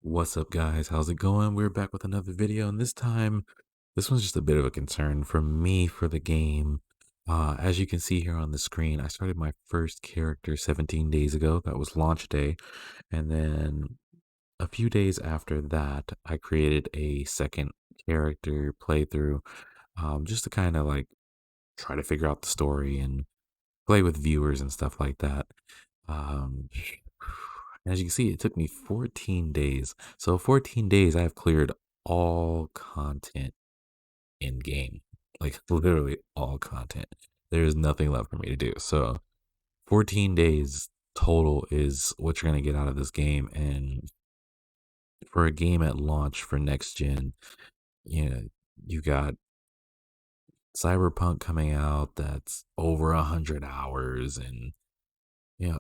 What's up, guys? How's it going? We're back with another video, and this one's just a bit of a concern for me for the game. As you can see here on the screen, I started my first character 17 days ago. That was launch day. And then a few days after that, I created a second character playthrough, just to kind of like try to figure out the story and play with viewers and stuff like that. Um, as you can see, it took me 14 days. So 14 days, I've cleared all content in game, like literally all content. There's nothing left for me to do. So 14 days total is what you're going to get out of this game. And for a game at launch for next gen, you know, you got Cyberpunk coming out that's over 100 hours, and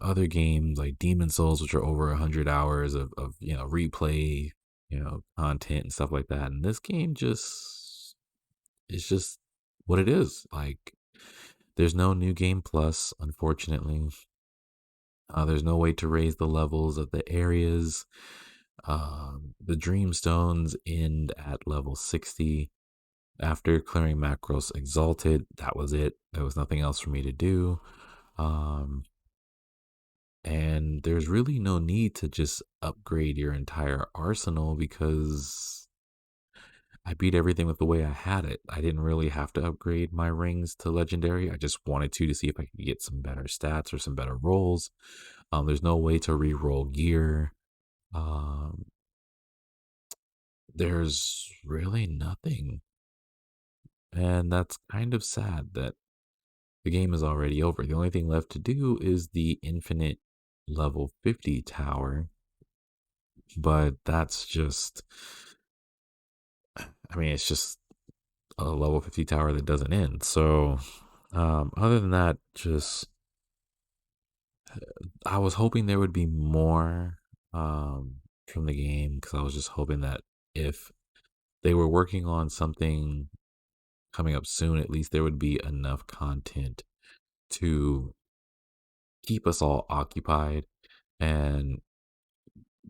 other games like Demon Souls, which are over 100 hours of replay, content and stuff like that. And this game just it's just what it is. Like, there's no new game plus, unfortunately. There's no way to raise the levels of the areas. The Dreamstones end at level 60. After clearing Macros Exalted, that was it. There was nothing else for me to do. Um, And there's really no need to just upgrade your entire arsenal because I beat everything with the way I had it. I didn't really have to upgrade my rings to legendary. I just wanted to see if I could get some better stats or some better rolls. There's no way to re-roll gear. Um, there's really nothing. And that's kind of sad that the game is already over. The only thing left to do is the infinite level 50 tower, but that's just, I mean, it's just a level 50 tower that doesn't end. So, other than that, just I was hoping there would be more from the game, because I was just hoping that if they were working on something coming up soon, at least there would be enough content to keep us all occupied and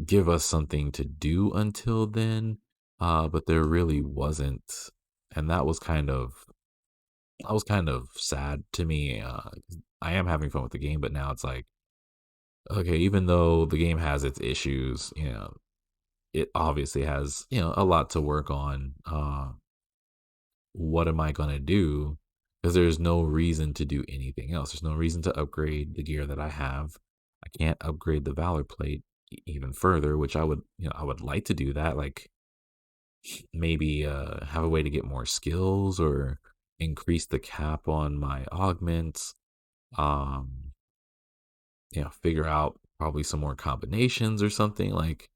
give us something to do until then. But there really wasn't, and that was kind of sad to me. I am having fun with the game, but now it's like, okay, even though the game has its issues, it obviously has, a lot to work on. What am I going to do? Because there's no reason to do anything else. There's no reason to upgrade the gear that I have. I can't upgrade the Valor plate even further, which I would like to do that. Like, maybe have a way to get more skills or increase the cap on my augments. Um, figure out probably some more combinations or something. Like,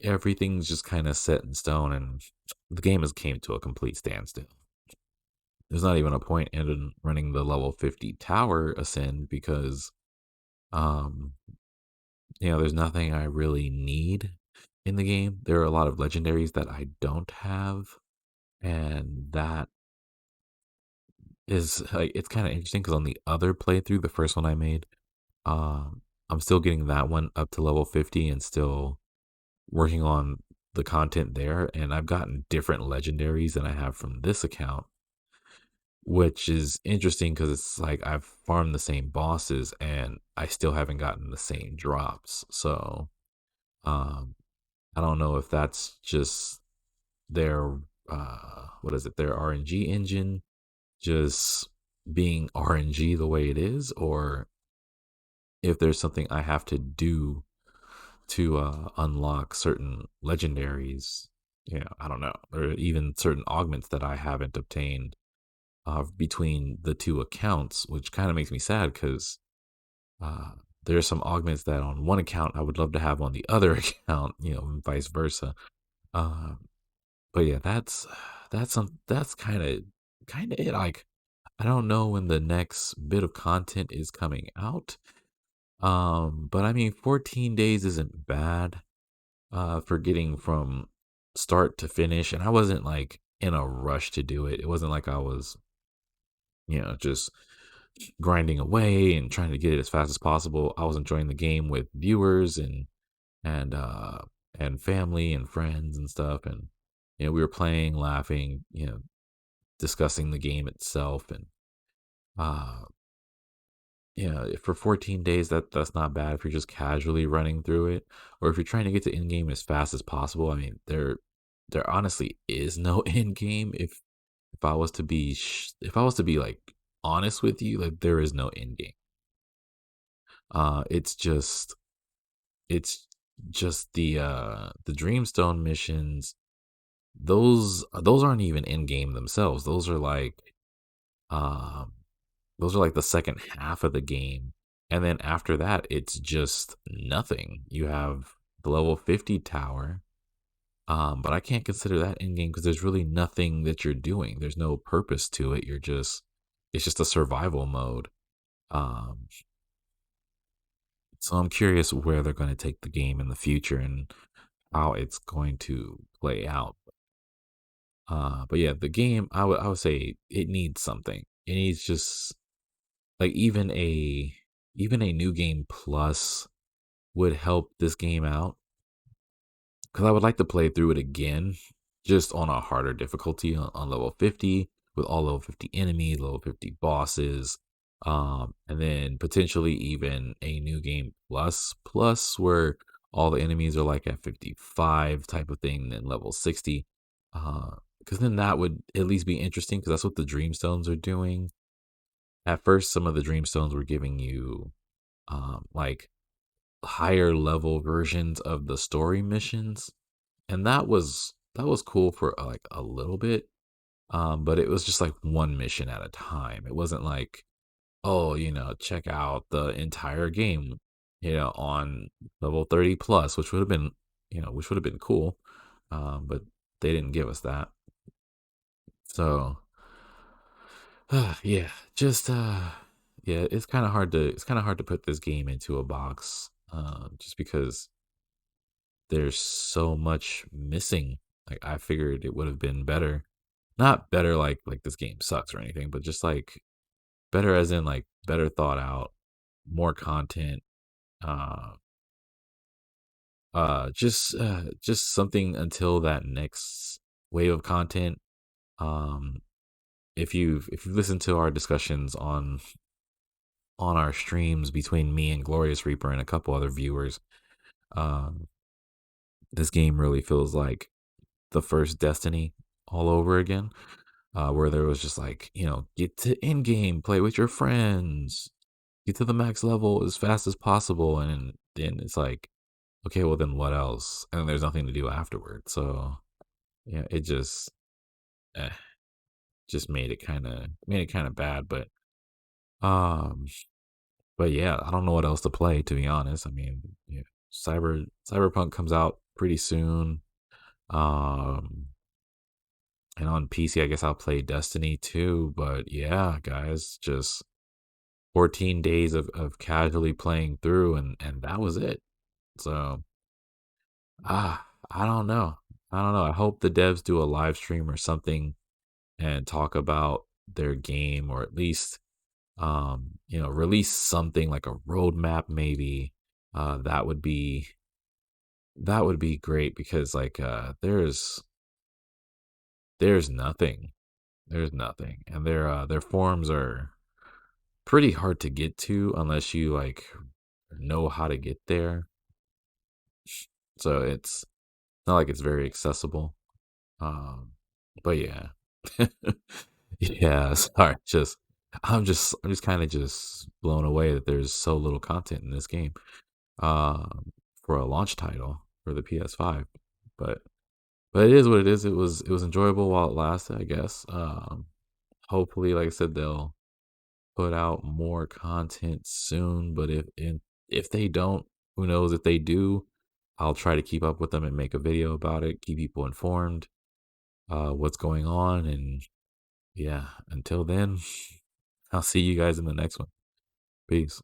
everything's just kind of set in stone, and the game has came to a complete standstill. There's not even a point in running the level 50 tower ascend because, um, there's nothing I really need in the game. There are a lot of legendaries that I don't have, and that is like, it's kind of interesting because on the other playthrough, the first one I made, um, I'm still getting that one up to level 50 and still working on the content there. And I've gotten different legendaries than I have from this account, which is interesting because it's like I've farmed the same bosses and I still haven't gotten the same drops. So, um, I don't know if that's just their, what is it, their RNG engine just being RNG the way it is, or if there's something I have to do to unlock certain legendaries. I don't know, or even certain augments that I haven't obtained between the two accounts, which kind of makes me sad because uh, there are some augments that on one account I would love to have on the other account, and vice versa. Uh, but yeah, that's kind of it. Like, I don't know when the next bit of content is coming out. But I mean, 14 days isn't bad for getting from start to finish, and I wasn't like in a rush to do it. It wasn't like I was, just grinding away and trying to get it as fast as possible. I was enjoying the game with viewers and and family and friends and stuff. And, we were playing, laughing, discussing the game itself. And, uh, for 14 days, that's not bad if you're just casually running through it, or if you're trying to get to end game as fast as possible. I mean, there honestly is no end game. If I was to be like honest with you, like there is no end game. It's just the Dreamstone missions. Those aren't even in game themselves. Um those are like the second half of the game. And then after that, it's just nothing. You have the level 50 tower. But I can't consider that in game because there's really nothing that you're doing. There's no purpose to it. It's just a survival mode. Um, so I'm curious where they're going to take the game in the future and how it's going to play out. But yeah, the game, I would say it needs something. It needs just like even a new game plus would help this game out because I would like to play through it again, just on a harder difficulty on level 50 with all level 50 enemies, level 50 bosses, and then potentially even a new game plus where all the enemies are like at 55 type of thing, then level 60. Because then that would at least be interesting because that's what the Dreamstones are doing. At first, some of the Dreamstones were giving you like higher level versions of the story missions, and that was cool for like a little bit. But it was just like one mission at a time. It wasn't like, oh, check out the entire game, on level 30 plus, which would have been cool. But they didn't give us that. So yeah, just yeah, it's kind of hard to put this game into a box, just because there's so much missing. Like I figured it would have been better. Not better like this game sucks or anything, but just like better as in like better thought out, more content, uh just something until that next wave of content. Um if you've listened to our discussions on our streams between me and Glorious Reaper and a couple other viewers, um this game really feels like the first Destiny all over again, where there was just like, get to end game, play with your friends, get to the max level as fast as possible, and then it's like, okay, well then what else? And then there's nothing to do afterward. So yeah, it eh, just made it kind of bad. Um, but yeah, I don't know what else to play to be honest. I mean, yeah, Cyberpunk comes out pretty soon. Um, and on PC, I guess I'll play Destiny too. But yeah, guys, just 14 days of casually playing through, and that was it. So I don't know. I don't know. I hope the devs do a live stream or something and talk about their game, or at least release something like a roadmap maybe. That would be great because like there's nothing. There's nothing. And their forums are pretty hard to get to unless you like know how to get there. So it's not like it's very accessible. Um, but yeah. Yeah, sorry. I'm just kind of just blown away that there's so little content in this game. Um, for a launch title for the PS5. But it is what it is. It was enjoyable while it lasted, I guess. Hopefully, like I said, they'll put out more content soon, but if they don't, who knows if they do, I'll try to keep up with them and make a video about it, keep people informed what's going on. And yeah, until then, I'll see you guys in the next one. Peace.